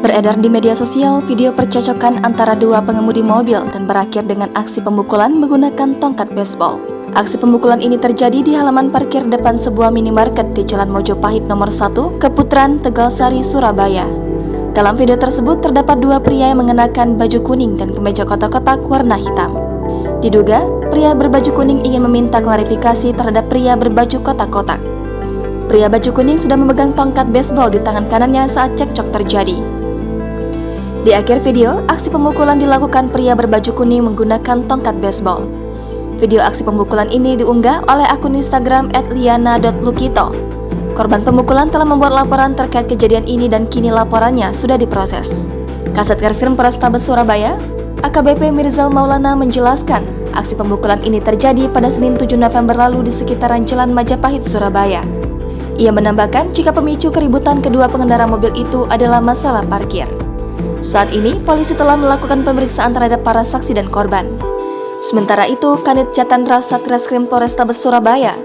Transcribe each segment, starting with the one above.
Beredar di media sosial video percocokan antara dua pengemudi mobil dan berakhir dengan aksi pemukulan menggunakan tongkat baseball. Aksi pemukulan ini terjadi di halaman parkir depan sebuah minimarket di Jalan Mojopahit nomor 1, Keputaran, Tegalsari, Surabaya. Dalam video tersebut terdapat dua pria yang mengenakan baju kuning dan kemeja kotak-kotak warna hitam. Diduga, pria berbaju kuning ingin meminta klarifikasi terhadap pria berbaju kotak-kotak. Pria baju kuning sudah memegang tongkat baseball di tangan kanannya saat cekcok terjadi. Di akhir video, aksi pemukulan dilakukan pria berbaju kuning menggunakan tongkat baseball. Video aksi pemukulan ini diunggah oleh akun Instagram @liana.lukito. Korban pemukulan telah membuat laporan terkait kejadian ini dan kini laporannya sudah diproses. Kasat Reskrim Polrestabes Surabaya, AKBP Mirzal Maulana menjelaskan, aksi pemukulan ini terjadi pada Senin 7 November lalu di sekitaran Jalan Majapahit, Surabaya. Ia menambahkan jika pemicu keributan kedua pengendara mobil itu adalah masalah parkir. Saat ini, polisi telah melakukan pemeriksaan terhadap para saksi dan korban. Sementara itu, Kanit Jatandra Satreskrim Polrestabes Surabaya,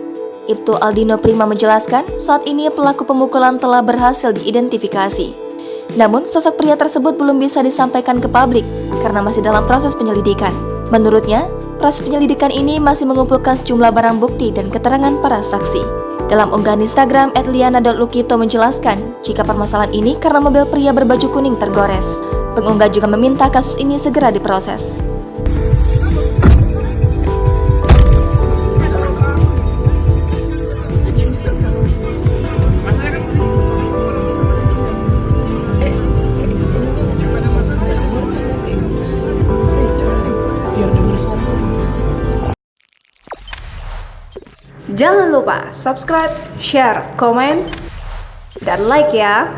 Ibtu Aldino Prima menjelaskan, saat ini pelaku pemukulan telah berhasil diidentifikasi. Namun, sosok pria tersebut belum bisa disampaikan ke publik karena masih dalam proses penyelidikan. Menurutnya, proses penyelidikan ini masih mengumpulkan sejumlah barang bukti dan keterangan para saksi. Dalam unggahan Instagram @liana.lukito menjelaskan jika permasalahan ini karena mobil pria berbaju kuning tergores. Pengunggah juga meminta kasus ini segera diproses. Jangan lupa subscribe, share, komen, dan like ya.